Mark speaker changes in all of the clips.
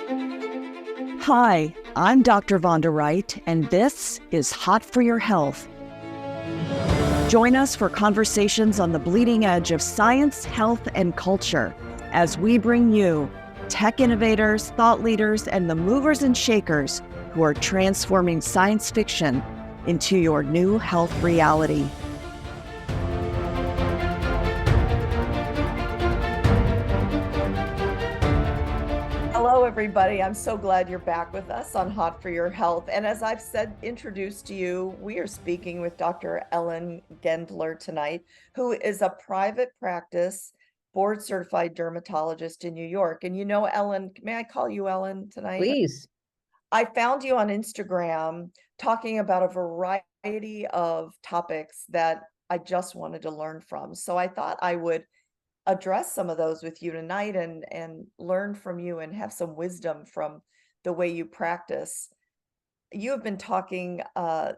Speaker 1: Hi, I'm Dr. Vonda Wright, and this is Hot for Your Health. Join us for conversations on the bleeding edge of science, health, and culture as we bring you tech innovators, thought leaders, and the movers and shakers who are transforming science fiction into your new health reality. Hello, everybody. I'm so glad you're back with us on Hot for Your Health. And as I've introduced to you, we are speaking with Dr. Ellen Gendler tonight, who is a private practice board certified dermatologist in New York. And you know, Ellen, may I call you Ellen tonight?
Speaker 2: Please.
Speaker 1: I found you on Instagram talking about a variety of topics that I just wanted to learn from. So I thought I would address some of those with you tonight and learn from you and have some wisdom from the way you practice. You have been talking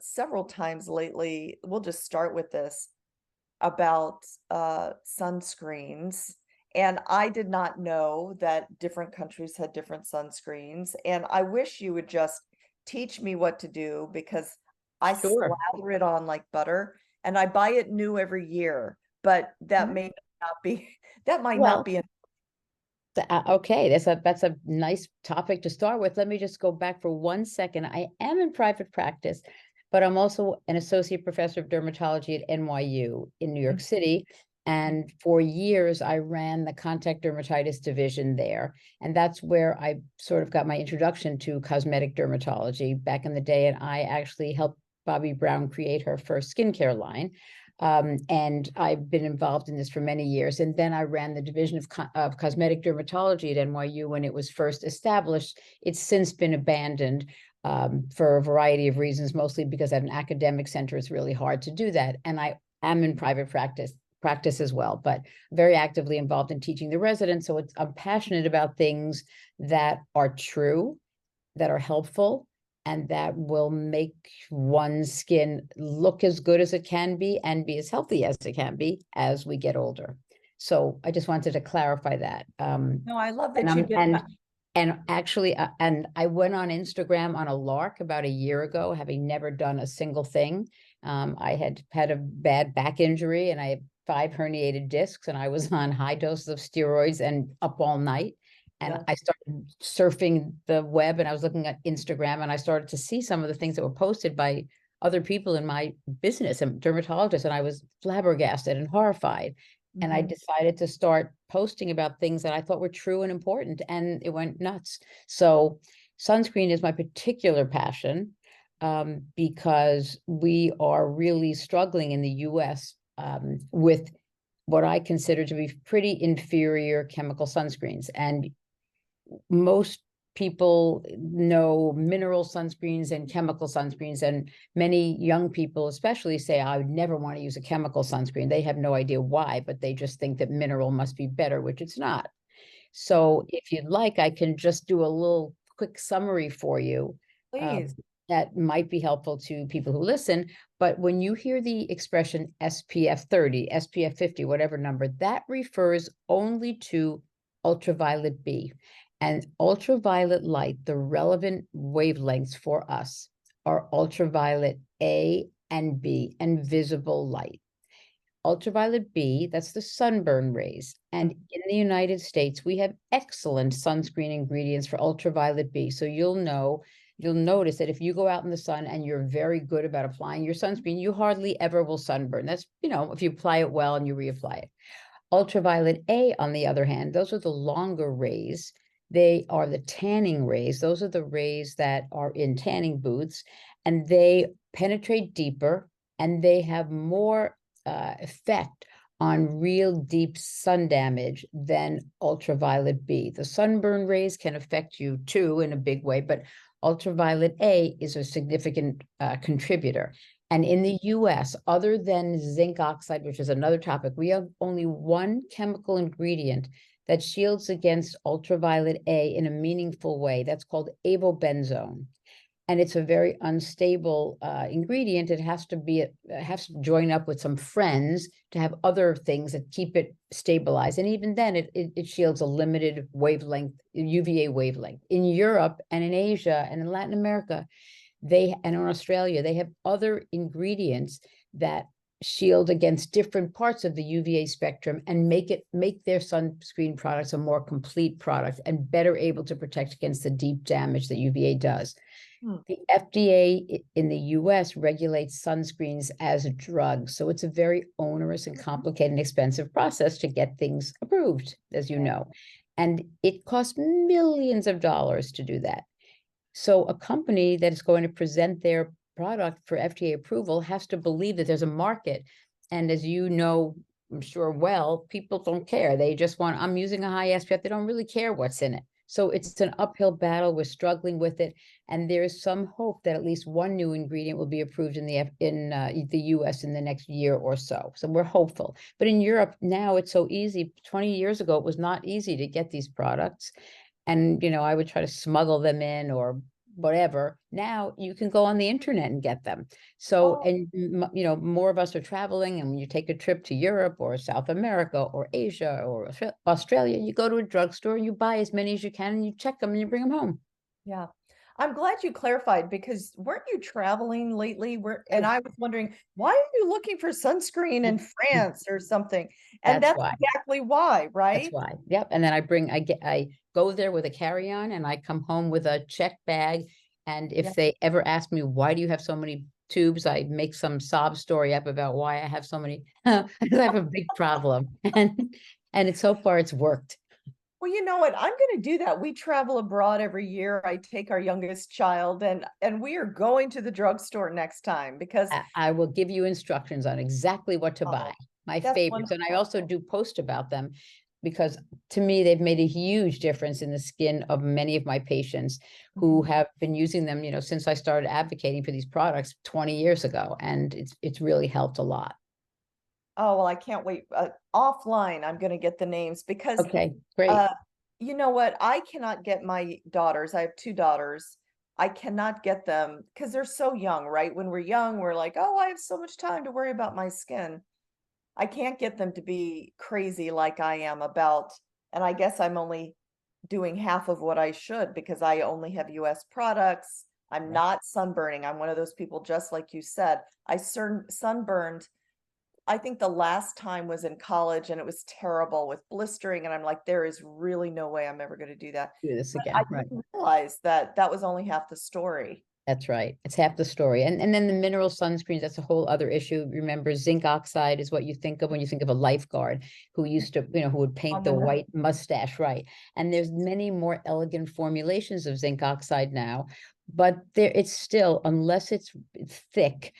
Speaker 1: several times lately. We'll just start with this about sunscreens. And I did not know that different countries had different sunscreens. And I wish you would just teach me what to do, because I
Speaker 2: Sure.
Speaker 1: slather it on like butter and I buy it new every year. But that may not be, that might not
Speaker 2: Well,
Speaker 1: be.
Speaker 2: okay, that's a nice topic to start with. Let me just go back for 1 second. I am in private practice, but I'm also an associate professor of dermatology at NYU in New York City. And for years, I ran the contact dermatitis division there. And that's where I sort of got my introduction to cosmetic dermatology back in the day. And I actually helped Bobbi Brown create her first skincare line. And I've been involved in this for many years. And then I ran the division of cosmetic dermatology at NYU when it was first established. It's since been abandoned for a variety of reasons, mostly because at an academic center, it's really hard to do that. And I am in private practice as well, but very actively involved in teaching the residents. So I'm passionate about things that are true, that are helpful, and that will make one's skin look as good as it can be and be as healthy as it can be as we get older. So I just wanted to clarify that.
Speaker 1: No, I love that
Speaker 2: and
Speaker 1: you
Speaker 2: I'm,
Speaker 1: did
Speaker 2: and
Speaker 1: that.
Speaker 2: and actually, and I went on Instagram on a lark about a year ago, having never done a single thing. I had a bad back injury, and I had 5 herniated discs, and I was on high doses of steroids and up all night. And
Speaker 1: Yeah.
Speaker 2: I started surfing the web, and I was looking at Instagram, and I started to see some of the things that were posted by other people in my business and dermatologists, and I was flabbergasted and horrified. And I decided to start posting about things that I thought were true and important, and it went nuts. So sunscreen is my particular passion, because we are really struggling in the US with what I consider to be pretty inferior chemical sunscreens. And most people know mineral sunscreens and chemical sunscreens, and many young people especially say, I would never want to use a chemical sunscreen. They have no idea why, but they just think that mineral must be better, which it's not. So if you'd like, I can just do a little quick summary for you.
Speaker 1: Please.
Speaker 2: That might be helpful to people who listen. But when you hear the expression SPF 30, SPF 50, whatever number, that refers only to ultraviolet B. And ultraviolet light, the relevant wavelengths for us are ultraviolet A and B, and visible light. Ultraviolet B, that's the sunburn rays. And in the United States, we have excellent sunscreen ingredients for ultraviolet B. So you'll notice that if you go out in the sun and you're very good about applying your sunscreen, you hardly ever will sunburn. That's, if you apply it well and you reapply it. Ultraviolet A, on the other hand, those are the longer rays. They are the tanning rays. Those are the rays that are in tanning booths, and they penetrate deeper, and they have more effect on real deep sun damage than ultraviolet B. The sunburn rays can affect you too in a big way, but ultraviolet A is a significant contributor. And in the US, other than zinc oxide, which is another topic, we have only one chemical ingredient that shields against ultraviolet A in a meaningful way. That's called avobenzone. and it's a very unstable ingredient. It has to be, it has to join up with some friends to have other things that keep it stabilized. And even then, it shields a limited wavelength, UVA wavelength. In Europe and in Asia and in Latin America, and in Australia, they have other ingredients that shield against different parts of the UVA spectrum and make their sunscreen products a more complete product and better able to protect against the deep damage that UVA does.
Speaker 1: Hmm.
Speaker 2: The FDA in the US regulates sunscreens as a drug. So it's a very onerous and complicated and expensive process to get things approved, as you know. And it costs millions of dollars to do that. So a company that is going to present their product for FDA approval has to believe that there's a market. And as you know, I'm sure, well, people don't care. They just want, I'm using a high SPF. They don't really care what's in it. So it's an uphill battle. We're struggling with it. And there's some hope that at least one new ingredient will be approved in the US in the next year or so. So we're hopeful. But in Europe now it's so easy. 20 years ago, it was not easy to get these products. And, I would try to smuggle them in or whatever. Now you can go on the internet and get them. So,
Speaker 1: Oh,
Speaker 2: and, more of us are traveling. And when you take a trip to Europe or South America or Asia or Australia, you go to a drugstore, you buy as many as you can and you check them and you bring them home.
Speaker 1: yeah. I'm glad you clarified because weren't you traveling lately? And
Speaker 2: Oh,
Speaker 1: I was wondering, why are you looking for sunscreen in France or something? And
Speaker 2: that's
Speaker 1: that's
Speaker 2: why.
Speaker 1: exactly why,
Speaker 2: That's
Speaker 1: right?
Speaker 2: why. Yep. And then I go there with a carry-on and I come home with a check bag. And
Speaker 1: Yeah.
Speaker 2: if they ever ask me, why do you have so many tubes? I make some sob story up about why I have so many, because I have a big problem. And so far it's worked.
Speaker 1: Well, you know what? I'm going to do that. We travel abroad every year. I take our youngest child and we are going to the drugstore next time because
Speaker 2: I will give you instructions on exactly what to buy,
Speaker 1: oh,
Speaker 2: my
Speaker 1: that's
Speaker 2: favorites. And I
Speaker 1: wonderful.
Speaker 2: also do post about them because to me, they've made a huge difference in the skin of many of my patients who
Speaker 1: Mhm.
Speaker 2: have been using them, since I started advocating for these products 20 years ago. And it's really helped a lot.
Speaker 1: Oh, well, I can't wait. Offline, I'm going to get the names because
Speaker 2: Okay, great.
Speaker 1: uh you know what? I cannot get my daughters. I have two daughters. I cannot get them because they're so young, right? When we're young, we're like, "Oh, I have so much time to worry about my skin." I can't get them to be crazy like I am about, and I guess I'm only doing half of what I should because I only have US products. I'm
Speaker 2: Yeah.
Speaker 1: not sunburning. I'm one of those people, just like you said. Sunburned. I think the last time was in college and it was terrible with blistering. And I'm like, there is really no way I'm ever going to do that.
Speaker 2: Do this
Speaker 1: But I
Speaker 2: again, right?
Speaker 1: didn't realize that that was only half the story.
Speaker 2: That's right. It's half the story. And then the mineral sunscreens, that's a whole other issue. Remember, zinc oxide is what you think of when you think of a lifeguard who used to, who would paint
Speaker 1: On
Speaker 2: the
Speaker 1: the nose.
Speaker 2: white mustache, right? And there's many more elegant formulations of zinc oxide now, but it's still, unless it's thick,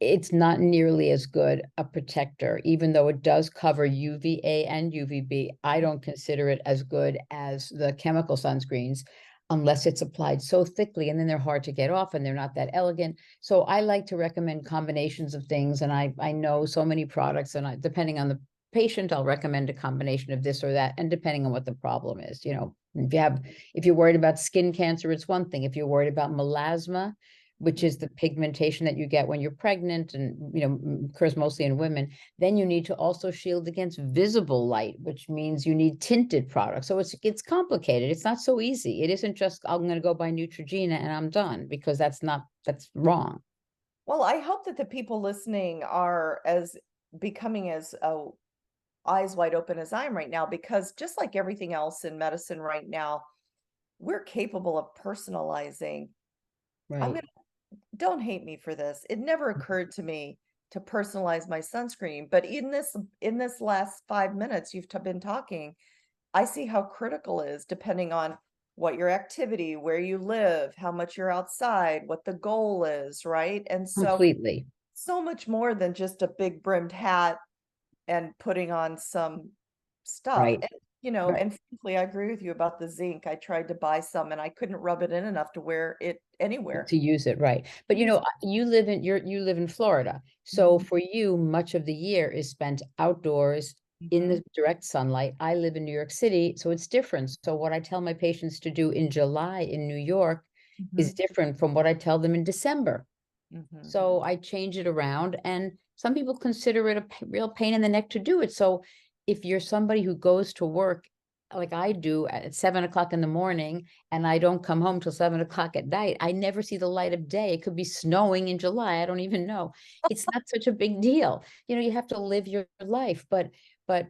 Speaker 2: it's not nearly as good a protector, even though it does cover UVA and UVB. I don't consider it as good as the chemical sunscreens unless it's applied so thickly, and then they're hard to get off and they're not that elegant. So I like to recommend combinations of things, and I know so many products, and depending on the patient, I'll recommend a combination of this or that, and depending on what the problem is, if you're worried about skin cancer, it's one thing. If you're worried about melasma, which is the pigmentation that you get when you're pregnant and, occurs mostly in women, then you need to also shield against visible light, which means you need tinted products. So it's complicated. It's not so easy. It isn't just, I'm going to go buy Neutrogena and I'm done, because that's wrong.
Speaker 1: Well, I hope that the people listening are as becoming as eyes wide open as I am right now, because just like everything else in medicine right now, we're capable of personalizing. I'm
Speaker 2: Right.
Speaker 1: gonna don't hate me for this. It never occurred to me to personalize my sunscreen, but in this last 5 minutes you've been talking, I see how critical is depending on what your activity, where you live, how much you're outside, what the goal is, right? And
Speaker 2: Completely.
Speaker 1: so much more than just a big brimmed hat and putting on some stuff.
Speaker 2: Right.
Speaker 1: And,
Speaker 2: Right.
Speaker 1: and frankly, I agree with you about the zinc. I tried to buy some and I couldn't rub it in enough to wear it anywhere.
Speaker 2: To use it, right. But
Speaker 1: Use
Speaker 2: you live in Florida. So
Speaker 1: Mhm.
Speaker 2: for you, much of the year is spent outdoors in
Speaker 1: Mhm.
Speaker 2: the direct sunlight. I live in New York City, so it's different. So what I tell my patients to do in July in New York is
Speaker 1: Mhm.
Speaker 2: different from what I tell them in December.
Speaker 1: Mhm.
Speaker 2: So I change it around, and some people consider it a real pain in the neck to do it. So if you're somebody who goes to work like I do at 7 o'clock in the morning, and I don't come home till 7 o'clock at night, I never see the light of day. It could be snowing in July. I don't even know. It's not such a big deal. You have to live your life, but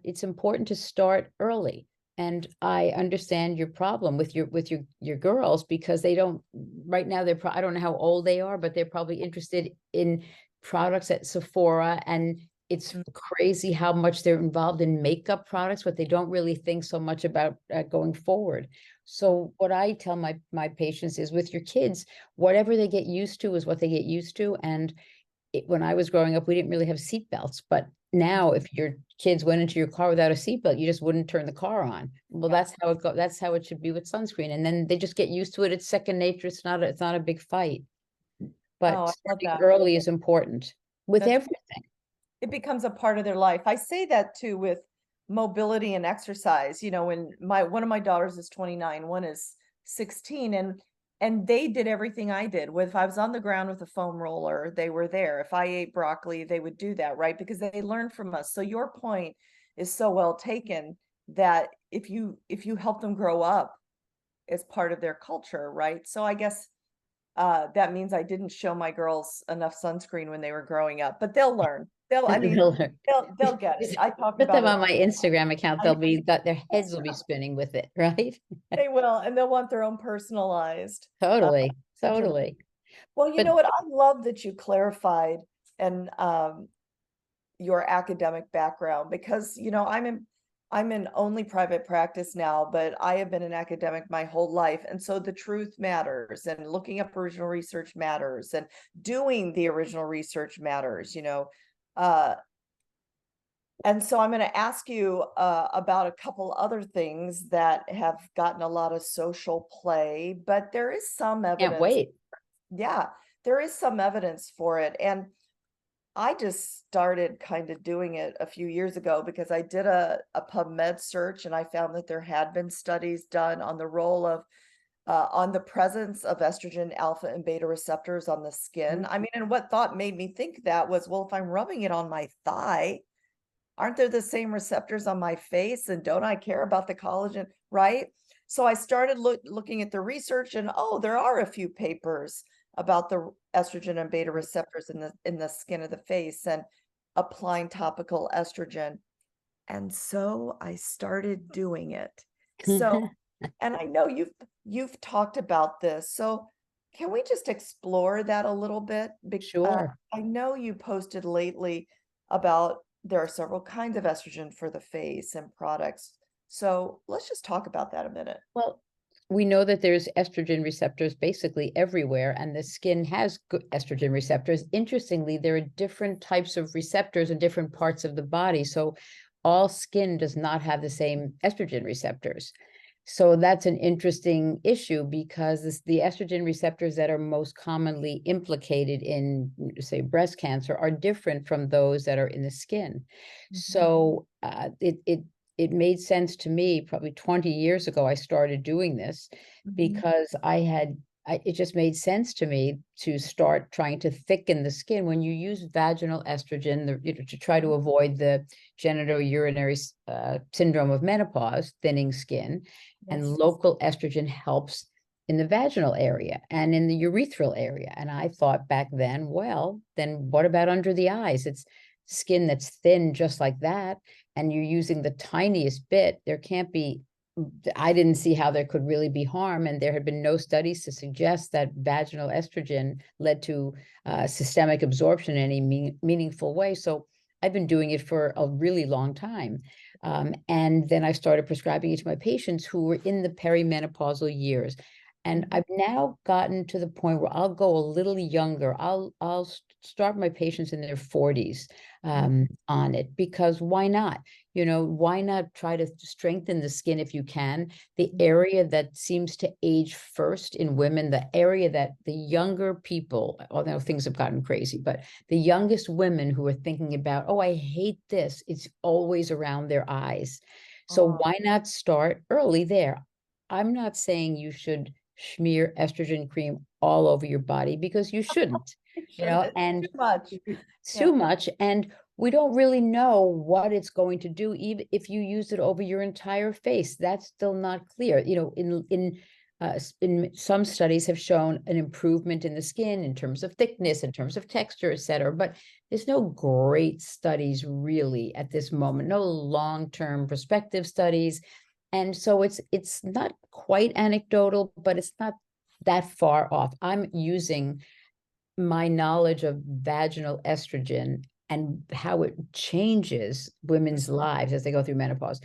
Speaker 2: it's important to start early. And I understand your problem with your girls, because they don't right now. I don't know how old they are, but they're probably interested in products at Sephora, and it's
Speaker 1: Mm.
Speaker 2: crazy how much they're involved in makeup products, but they don't really think so much about going forward. So what I tell my patients is, with your kids, whatever they get used to is what they get used to. And when I was growing up, we didn't really have seat belts, but now if your kids went into your car without a seatbelt, you just wouldn't turn the car on. Well,
Speaker 1: Yeah.
Speaker 2: that's how it should be with sunscreen. And then they just get used to it. It's second nature. It's not a big fight.
Speaker 1: Oh,
Speaker 2: But
Speaker 1: I love
Speaker 2: starting
Speaker 1: that.
Speaker 2: early is important with
Speaker 1: That's
Speaker 2: everything.
Speaker 1: it becomes a part of their life. I say that too with mobility and exercise. When one of my daughters is 29, one is 16, and they did everything I did. If I was on the ground with a foam roller, they were there. If I ate broccoli, they would do that, right? Because they learn from us. So your point is so well taken, that if you help them grow up as part of their culture, right? So I guess that means I didn't show my girls enough sunscreen when they were growing up, but they'll learn. I mean,
Speaker 2: They'll learn.
Speaker 1: they'll get it. I talk
Speaker 2: Put
Speaker 1: about
Speaker 2: them
Speaker 1: it.
Speaker 2: on my Instagram account.
Speaker 1: I,
Speaker 2: Their heads will be spinning with it, right?
Speaker 1: they will, and they'll want their own personalized uh,
Speaker 2: Totally,
Speaker 1: regimen.
Speaker 2: totally.
Speaker 1: Well, you
Speaker 2: But
Speaker 1: know what? I love that you clarified and your academic background, because I'm in only private practice now, but I have been an academic my whole life. And so the truth matters, and looking up original research matters, and doing the original research matters. Uh, and so I'm going to ask you about a couple other things that have gotten a lot of social play, but there is some
Speaker 2: can't
Speaker 1: evidence.
Speaker 2: wait.
Speaker 1: Yeah, there is some evidence for it. And I just started kind of doing it a few years ago, because I did a PubMed search, and I found that there had been studies done on the role of on the presence of estrogen alpha and beta receptors on the skin.
Speaker 2: Mhm.
Speaker 1: I mean, and what thought made me think that was, well, if I'm rubbing it on my thigh, aren't there the same receptors on my face? And don't I care about the collagen, right? So I started looking at the research, and oh, there are a few papers about the estrogen and beta receptors in the skin of the face, and applying topical estrogen. And so I started doing it. So, and I know you've talked about this. So can we just explore that a little bit?
Speaker 2: Sure.
Speaker 1: I know you posted lately about there are several kinds of estrogen for the face and products. So let's just talk about that a minute.
Speaker 2: Well, we know that there's estrogen receptors basically everywhere, and the skin has good estrogen receptors. Interestingly, there are different types of receptors in different parts of the body. So all skin does not have the same estrogen receptors. So that's an interesting issue, because the estrogen receptors that are most commonly implicated in, say, breast cancer are different from those that are in the skin.
Speaker 1: Mhm.
Speaker 2: So it made sense to me. Probably 20 years ago, I started doing this,
Speaker 1: Mhm.
Speaker 2: because it just made sense to me to start trying to thicken the skin. When you use vaginal estrogen, to try to avoid the genitourinary syndrome of menopause, thinning skin, and
Speaker 1: Yes.
Speaker 2: local estrogen helps in the vaginal area and in the urethral area. And I thought back then, well, then what about under the eyes? It's skin that's thin just like that, and you're using the tiniest bit. There can't be, I didn't see how there could really be harm, and there had been no studies to suggest that vaginal estrogen led to systemic absorption in any meaningful way. So I've been doing it for a really long time. And then I started prescribing it to my patients who were in the perimenopausal years. And
Speaker 1: Mhm.
Speaker 2: I've now gotten to the point where I'll go a little younger. I'll start my patients in their 40s
Speaker 1: Mhm.
Speaker 2: on it, because why not? Why not try to strengthen the skin if you can? The area that seems to age first in women, the area that the younger people, although things have gotten crazy, but the youngest women who are thinking about, oh, I hate this, it's always around their eyes. So
Speaker 1: Oh,
Speaker 2: why not start early there? I'm not saying you should smear estrogen cream all over your body, because you shouldn't,
Speaker 1: It
Speaker 2: you know,
Speaker 1: shouldn't.
Speaker 2: and
Speaker 1: Too much.
Speaker 2: it's
Speaker 1: Yeah.
Speaker 2: too much. And we don't really know what it's going to do, even if you use it over your entire face. That's still not clear. You know, in some studies have shown an improvement in the skin in terms of thickness, in terms of texture, et cetera. But there's no great studies really at this moment, no long-term prospective studies. And so it's not quite anecdotal, but it's not that far off. I'm using my knowledge of vaginal estrogen and how it changes women's lives as they go through menopause.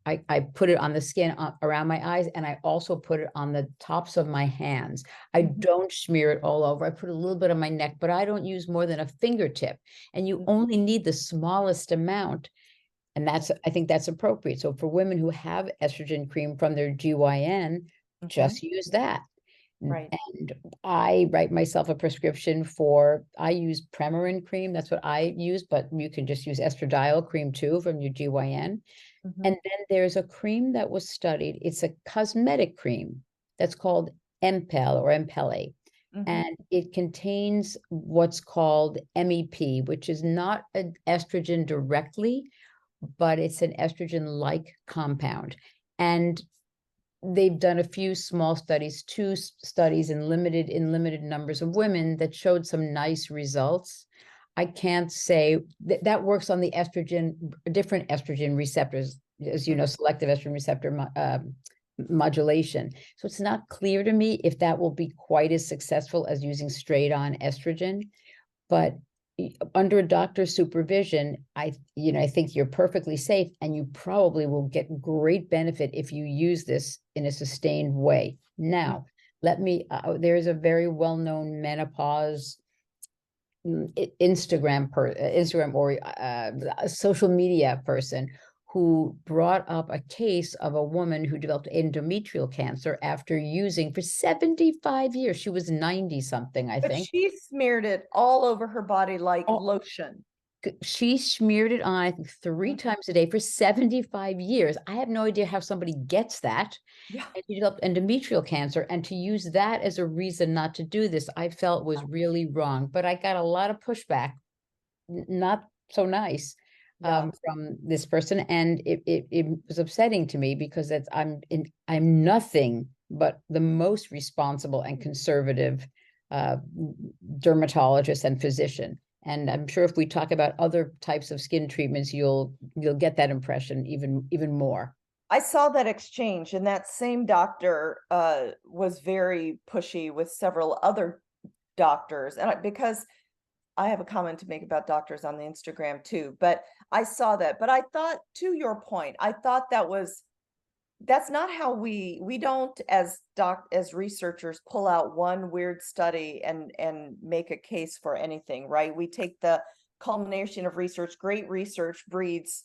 Speaker 2: I put it on the skin around my eyes, and I also put it on the tops of my hands. I
Speaker 1: Mhm.
Speaker 2: don't smear it all over. I put a little bit on my neck, but I don't use more than a fingertip. And you
Speaker 1: Mhm.
Speaker 2: only need the smallest amount. And I think that's appropriate. So for women who have estrogen cream from their GYN,
Speaker 1: Mhm.
Speaker 2: just use that.
Speaker 1: Right.
Speaker 2: And I write myself a prescription I use Premarin cream. That's what I use, but you can just use estradiol cream too from your GYN.
Speaker 1: Mhm.
Speaker 2: And then there's a cream that was studied. It's a cosmetic cream that's called Empel or Empele.
Speaker 1: Mhm.
Speaker 2: And it contains what's called MEP, which is not an estrogen directly, but it's an estrogen-like compound. And they've done a few small studies, two studies in limited numbers of women that showed some nice results. I can't say that works on the different estrogen receptors, as you know, selective estrogen receptor modulation. So it's not clear to me if that will be quite as successful as using straight on estrogen. But under a doctor's supervision, I think you're perfectly safe, and you probably will get great benefit if you use this in a sustained way. Now, there's a very well-known menopause Instagram or a social media person who brought up a case of a woman who developed endometrial cancer after using for 75 years. She was 90 something, I
Speaker 1: But
Speaker 2: think.
Speaker 1: she smeared it all over her body like
Speaker 2: Oh,
Speaker 1: lotion.
Speaker 2: she smeared it on, I think, 3
Speaker 1: Mhm.
Speaker 2: times a day for 75 years. I have no idea how somebody gets that.
Speaker 1: Yeah.
Speaker 2: And she developed endometrial cancer, and to use that as a reason not to do this, I felt was really wrong. But I got a lot of pushback, not so nice,
Speaker 1: Yeah.
Speaker 2: from this person, and it was upsetting to me, because I'm nothing but the most responsible and conservative dermatologist and physician. And I'm sure if we talk about other types of skin treatments, you'll get that impression even more.
Speaker 1: I saw that exchange, and that same doctor was very pushy with several other doctors, and because I have a comment to make about doctors on the Instagram too, but I saw that. But I thought, to your point, I thought that's not how we don't, as researchers, pull out one weird study and make a case for anything, right? We take the culmination of research. Great research breeds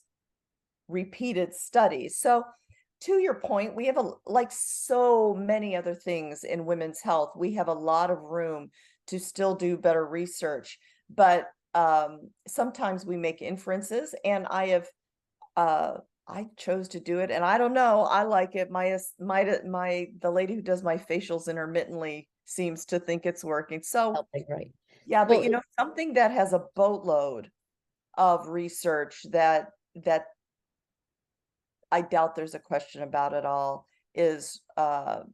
Speaker 1: repeated studies. So to your point, we have like so many other things in women's health. We have a lot of room to still do better research, but sometimes we make inferences, and I chose to do it, and I don't know, I like it. The lady who does my facials intermittently seems to think it's working. So
Speaker 2: Helping, right?
Speaker 1: yeah, but
Speaker 2: Well,
Speaker 1: something that has a boatload of research that I doubt there's a question about at all is, I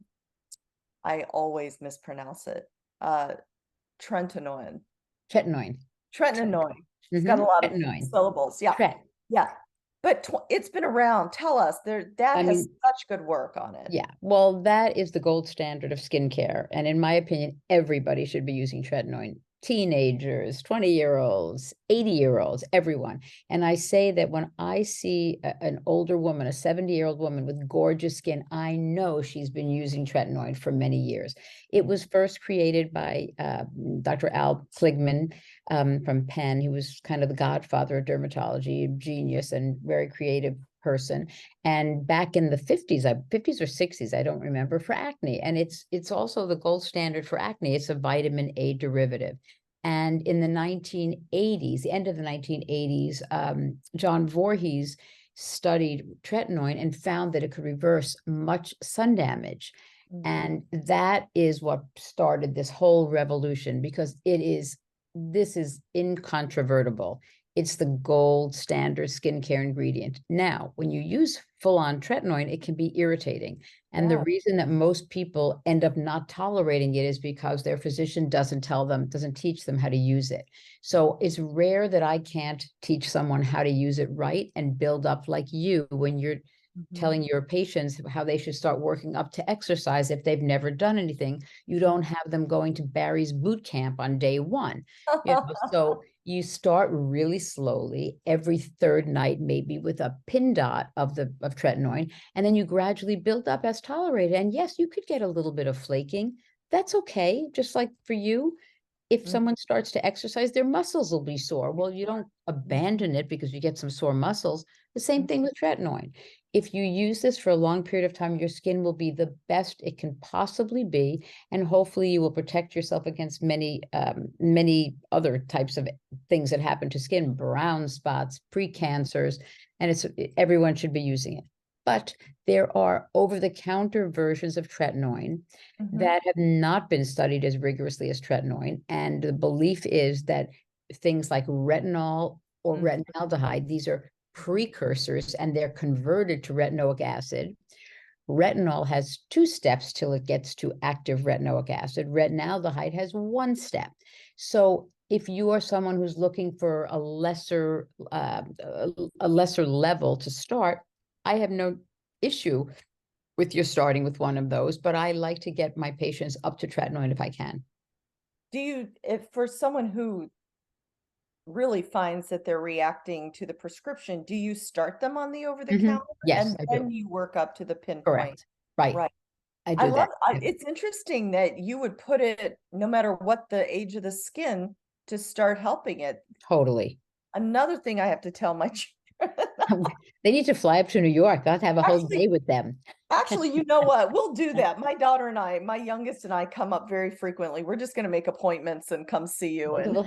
Speaker 1: always mispronounce it, uh, tretinoin.
Speaker 2: tretinoin,
Speaker 1: Tretinoin. It's got a lot of
Speaker 2: tretinoin,
Speaker 1: syllables. Yeah,
Speaker 2: tret.
Speaker 1: yeah. But it's been around. Tell us, that
Speaker 2: I
Speaker 1: has
Speaker 2: mean,
Speaker 1: such good work on it.
Speaker 2: yeah, well, that is the gold standard of skincare. And in my opinion, everybody should be using tretinoin. Teenagers, 20-year-olds, 80-year-olds, everyone. And I say that when I see an older woman, a 70-year-old woman with gorgeous skin, I know she's been using tretinoin for many years. It was first created by Dr. Al Kligman from Penn. He was kind of the godfather of dermatology, a genius and very creative person. And back in the 50s, 50s or 60s, I don't remember, for acne. And it's also the gold standard for acne. It's a vitamin A derivative. And in the 1980s, the end of the 1980s, John Voorhees studied tretinoin and found that it could reverse much sun damage. And that is what started this whole revolution, because this is incontrovertible. It's the gold standard skincare ingredient. Now, when you use full-on tretinoin, it can be irritating. And the
Speaker 1: Yeah.
Speaker 2: reason that most people end up not tolerating it is because their physician doesn't teach them how to use it. So it's rare that I can't teach someone how to use it right and build up like you when you're telling your patients how they should start working up to exercise if they've never done anything. You don't have them going to Barry's boot camp on day one. So you start really slowly every third night, maybe with a pin dot of tretinoin, and then you gradually build up as tolerated. And yes, you could get a little bit of flaking. That's okay. Just like for you, if someone starts to exercise, their muscles will be sore. Well, you don't abandon it because you get some sore muscles. The same thing with tretinoin. If you use this for a long period of time, your skin will be the best it can possibly be, and hopefully you will protect yourself against many other types of things that happen to skin, brown spots, precancers, and everyone should be using it. But there are over-the-counter versions of tretinoin that have not been studied as rigorously as tretinoin. And the belief is that things like retinol or retinaldehyde, these are precursors, and they're converted to retinoic acid. Retinol has 2 steps till it gets to active retinoic acid. Retinaldehyde has 1 step. So if you are someone who's looking for a lesser level to start, I have no issue with you starting with one of those, but I like to get my patients up to tretinoin if I can.
Speaker 1: If for someone who really finds that they're reacting to the prescription, do you start them on the over the counter
Speaker 2: Yes,
Speaker 1: and
Speaker 2: I do.
Speaker 1: then you work up to the pinpoint?
Speaker 2: Correct. Right.
Speaker 1: Right.
Speaker 2: I
Speaker 1: I
Speaker 2: do
Speaker 1: love,
Speaker 2: that.
Speaker 1: it's interesting that you would put it, no matter what the age of the skin, to start helping it.
Speaker 2: Totally.
Speaker 1: Another thing I have to tell my children,
Speaker 2: They need to fly up to New York. I'll have a whole day
Speaker 1: actually,
Speaker 2: with them.
Speaker 1: you know what? We'll do that. My daughter and I, my youngest and I come up very frequently. We're just going to make appointments and come see you, and
Speaker 2: We'll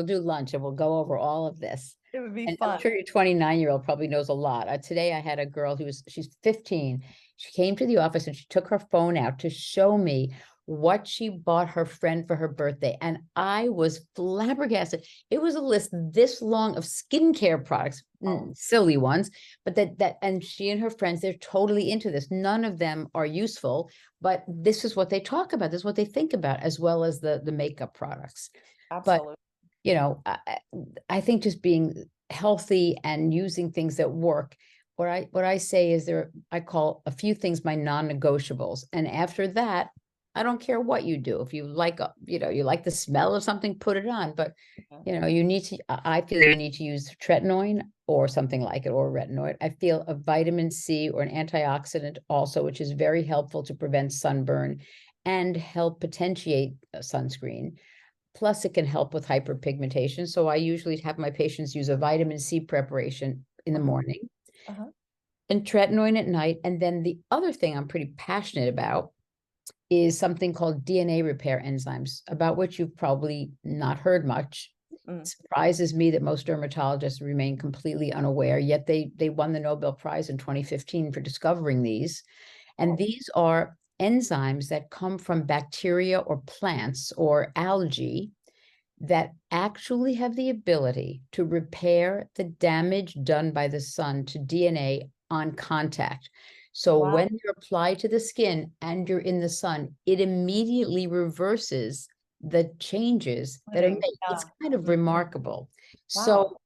Speaker 2: do lunch and we'll go over all of this.
Speaker 1: it would be
Speaker 2: And I'm
Speaker 1: fun.
Speaker 2: sure your 29-year-old probably knows a lot. Today I had a girl she's 15. She came to the office and she took her phone out to show me what she bought her friend for her birthday. And I was flabbergasted. It was a list this long of skincare products, silly ones, but and she and her friends, they're totally into this. None of them are useful, but this is what they talk about. This is what they think about, as well as the makeup products.
Speaker 1: Absolutely.
Speaker 2: But I think just being healthy and using things that work. What I say is I call a few things my non-negotiables. And after that, I don't care what you do. If you like, you like the smell of something, put it on. But, I feel you need to use tretinoin or something like it, or retinoid. I feel a vitamin C or an antioxidant also, which is very helpful to prevent sunburn and help potentiate sunscreen. Plus, it can help with hyperpigmentation. So I usually have my patients use a vitamin C preparation in the morning and tretinoin at night. And then the other thing I'm pretty passionate about is something called DNA repair enzymes, about which you've probably not heard much. It surprises me that most dermatologists remain completely unaware, yet they won the Nobel Prize in 2015 for discovering these. And these are enzymes that come from bacteria or plants or algae that actually have the ability to repair the damage done by the sun to DNA on contact. So when you're applied to the skin and you're in the sun, it immediately reverses the changes that are made. It's kind of remarkable. So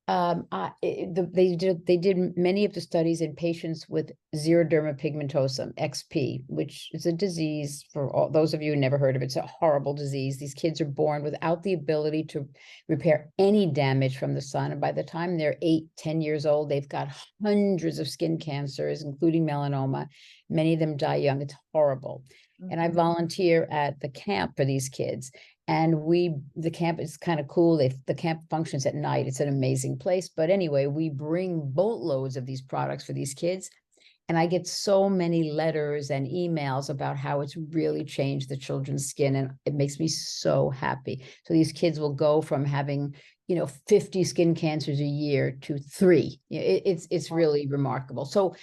Speaker 2: they did many of the studies in patients with xeroderma pigmentosum, XP, which is a disease for all those of you who never heard of it. It's a horrible disease. These kids are born without the ability to repair any damage from the sun. And by the time they're 8, 10 years old, they've got hundreds of skin cancers, including melanoma. Many of them die young. It's horrible. And I volunteer at the camp for these kids. And the camp is kind of cool. The camp functions at night. It's an amazing place. But anyway, we bring boatloads of these products for these kids. And I get so many letters and emails about how it's really changed the children's skin. And it makes me so happy. So these kids will go from having, 50 skin cancers a year to 3. It's really remarkable. So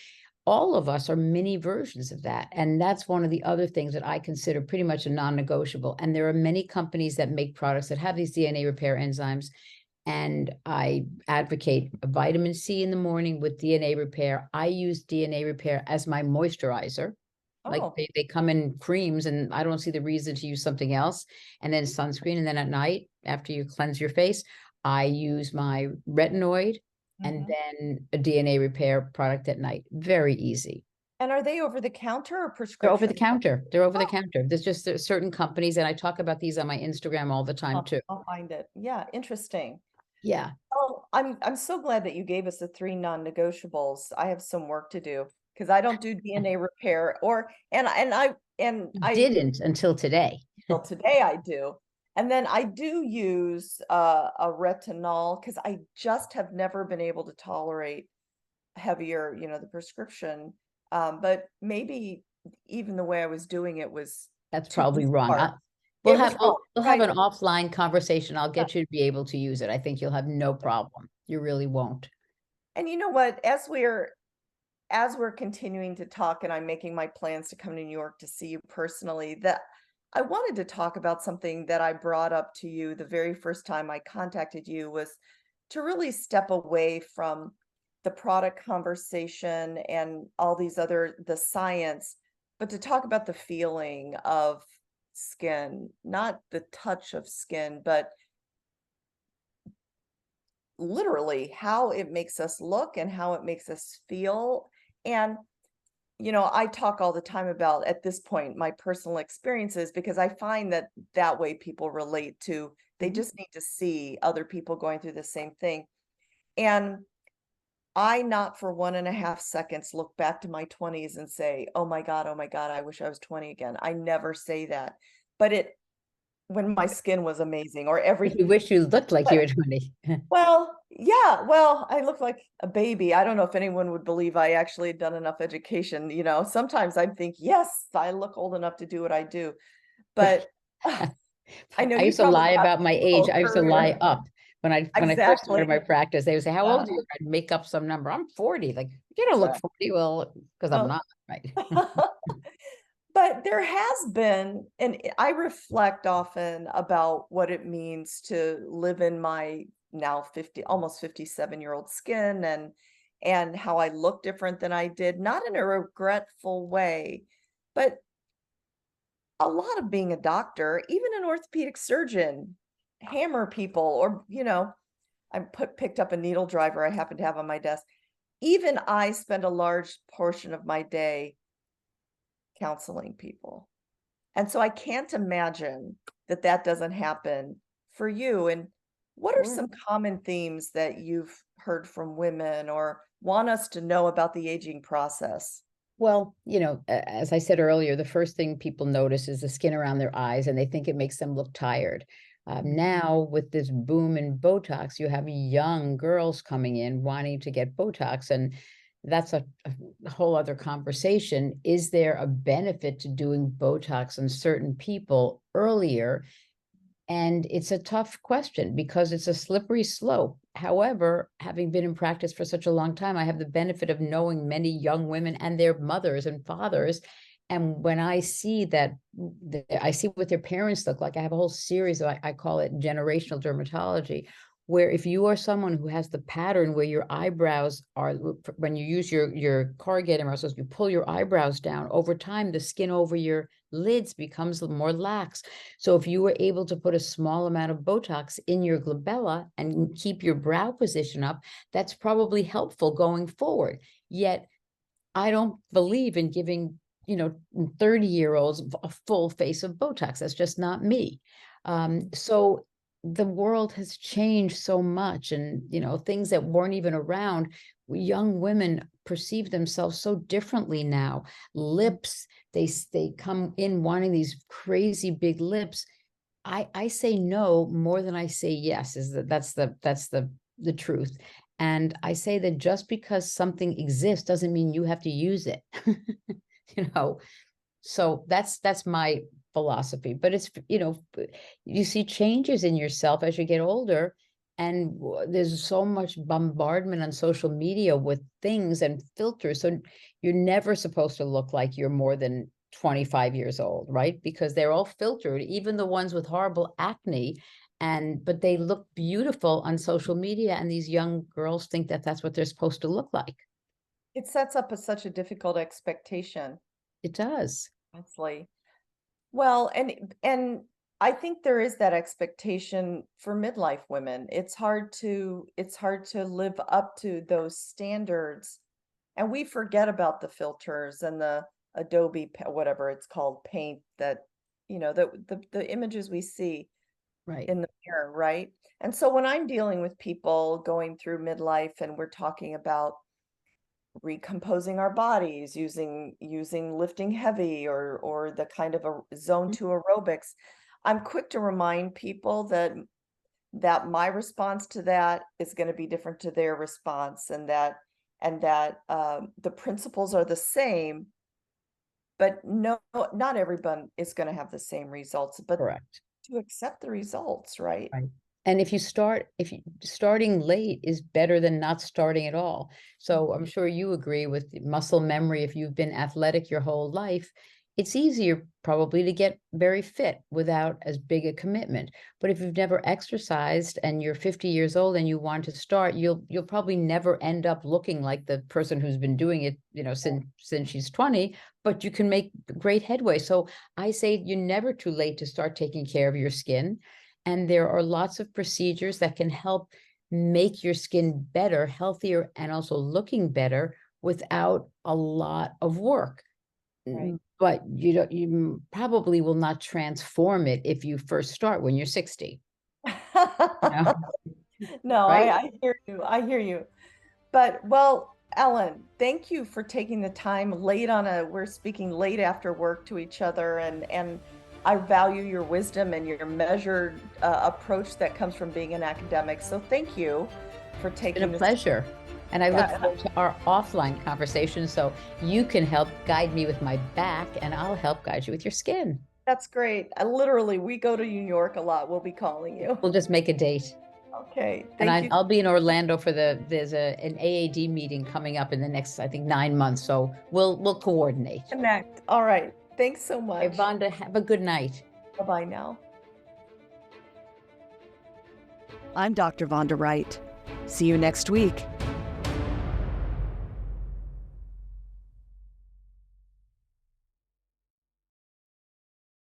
Speaker 2: all of us are mini versions of that. And that's one of the other things that I consider pretty much a non-negotiable. And there are many companies that make products that have these DNA repair enzymes. And I advocate vitamin C in the morning with DNA repair. I use DNA repair as my moisturizer. Like
Speaker 1: Oh,
Speaker 2: they come in creams, and I don't see the reason to use something else. And then sunscreen. And then at night, after you cleanse your face, I use my retinoid and
Speaker 1: mhm.
Speaker 2: then a DNA repair product at night. Very easy.
Speaker 1: And are they over the counter or
Speaker 2: They're over the
Speaker 1: prescription?
Speaker 2: counter. They're over the
Speaker 1: Oh,
Speaker 2: counter. There's just certain companies, and I talk about these on my Instagram all the time too.
Speaker 1: I'll find it. Yeah, interesting.
Speaker 2: Yeah.
Speaker 1: Oh, I'm so glad that you gave us the three non-negotiables. I have some work to do because I don't do DNA repair or and I
Speaker 2: Didn't until today.
Speaker 1: well today I do. And then I do use a retinol because I just have never been able to tolerate heavier, the prescription. But maybe even the way I was doing it was
Speaker 2: That's
Speaker 1: too
Speaker 2: probably wrong.
Speaker 1: smart.
Speaker 2: We'll
Speaker 1: It was
Speaker 2: have
Speaker 1: wrong,
Speaker 2: we'll have
Speaker 1: right?
Speaker 2: an offline conversation. I'll get you to be able to use it. I think you'll have no problem. You really won't.
Speaker 1: And you know what? As we're continuing to talk and I'm making my plans to come to New York to see you personally, that I wanted to talk about something that I brought up to you the very first time I contacted you was to really step away from the product conversation and all these the science, but to talk about the feeling of skin, not the touch of skin, but literally how it makes us look and how it makes us feel. And I talk all the time about at this point my personal experiences because I find that that way people relate to, they
Speaker 2: Mhm.
Speaker 1: just need to see other people going through the same thing. And I not for 1.5 seconds look back to my 20s and say, oh my God, I wish I was 20 again. I never say that. But when my skin was amazing or
Speaker 2: You
Speaker 1: everything.
Speaker 2: wish you looked like you were 20.
Speaker 1: Well, yeah, well, I look like a baby. I don't know if anyone would believe I actually had done enough education, Sometimes I think, "Yes, I look old enough to do what I do." But I know
Speaker 2: I
Speaker 1: you
Speaker 2: used to
Speaker 1: probably
Speaker 2: lie
Speaker 1: have
Speaker 2: about my
Speaker 1: a
Speaker 2: age.
Speaker 1: whole
Speaker 2: I used to lie
Speaker 1: career.
Speaker 2: up when I first started my
Speaker 1: Exactly.
Speaker 2: practice. They would say, "How old are
Speaker 1: Uh,
Speaker 2: you?" I'd make up some number. I'm 40. Like, you don't look
Speaker 1: right.
Speaker 2: 40. Well, because I'm
Speaker 1: Well,
Speaker 2: not, right?
Speaker 1: but there has been, and I reflect often about what it means to live in my now 50, almost 57-year-old skin and how I look different than I did, not in a regretful way, but a lot of being a doctor, even an orthopedic surgeon, hammer people, or I picked up a needle driver I happen to have on my desk. Even I spend a large portion of my day counseling people. And so I can't imagine that that doesn't happen for you. And what are
Speaker 2: Sure.
Speaker 1: some common themes that you've heard from women or want us to know about the aging process?
Speaker 2: Well, as I said earlier, the first thing people notice is the skin around their eyes, and they think it makes them look tired.
Speaker 1: Mhm.
Speaker 2: Now, with this boom in Botox, you have young girls coming in wanting to get Botox, and that's a whole other conversation. Is there a benefit to doing Botox on certain people earlier? And it's a tough question because it's a slippery slope. However, having been in practice for such a long time, I have the benefit of knowing many young women and their mothers and fathers. And when I see that, I see what their parents look like. I have a whole series of, I call it generational dermatology, where if you are someone who has the pattern where your eyebrows are, when you use your corrugator muscles, you pull your eyebrows down, over time, the skin over your lids becomes more lax. So if you were able to put a small amount of Botox in your glabella and keep your brow position up, that's probably helpful going forward. Yet I don't believe in giving, 30-year-olds a full face of Botox. That's just not me. So the world has changed so much, and things that weren't even around. Young women perceive themselves so differently now. Lips, they come in wanting these crazy big lips. I say no more than I say yes. That's the truth. And I say that just because something exists doesn't mean you have to use it. you know, so that's my philosophy. But it's, you see changes in yourself as you get older, And there's so much bombardment on social media with things and filters. So you're never supposed to look like you're more than 25 years old, right? Because they're all filtered, even the ones with horrible acne. But they look beautiful on social media. And these young girls think that that's what they're supposed to look like.
Speaker 1: It sets up such a difficult expectation,
Speaker 2: It does.
Speaker 1: honestly. Well, and I think there is that expectation for midlife women. It's hard to live up to those standards. And we forget about the filters and the whatever it's called, paint that, the images we see
Speaker 2: Right.
Speaker 1: in the mirror, right? And so when I'm dealing with people going through midlife and we're talking about recomposing our bodies using lifting heavy or the kind of a zone
Speaker 2: Mhm.
Speaker 1: 2 aerobics, I'm quick to remind people that my response to that is going to be different to their response, and that the principles are the same, but no, not everyone is going to have the same results, but
Speaker 2: Correct.
Speaker 1: to accept the results, right?
Speaker 2: Right. And if you starting late is better than not starting at all. So I'm sure you agree with the muscle memory. If you've been athletic your whole life, it's easier probably to get very fit without as big a commitment. But if you've never exercised and you're 50 years old and you want to start, you'll probably never end up looking like the person who's been doing it, since she's 20, but you can make great headway. So I say you're never too late to start taking care of your skin. And there are lots of procedures that can help make your skin better, healthier, and also looking better without a lot of work.
Speaker 1: Right.
Speaker 2: But you probably will not transform it if you first start when you're 60, you know,
Speaker 1: No,
Speaker 2: right?
Speaker 1: I hear you. I hear you. But well, Ellen, thank you for taking the time we're speaking late after work to each other, and I value your wisdom and your measured approach that comes from being an academic. So thank you for
Speaker 2: It's been a
Speaker 1: taking this.
Speaker 2: pleasure. And I look
Speaker 1: Yeah,
Speaker 2: forward to our offline conversation so you can help guide me with my back and I'll help guide you with your skin.
Speaker 1: that's great. Literally, we go to New York a lot. We'll be calling you.
Speaker 2: We'll just make a date.
Speaker 1: Okay,
Speaker 2: And
Speaker 1: thank you.
Speaker 2: I'll be in Orlando for there's an AAD meeting coming up in the next, I think, 9 months. So we'll coordinate.
Speaker 1: Connect. All right. Thanks so
Speaker 2: Hey,
Speaker 1: much.
Speaker 2: Vonda, have a good night.
Speaker 1: Bye-bye now. I'm Dr. Vonda Wright. See you next week.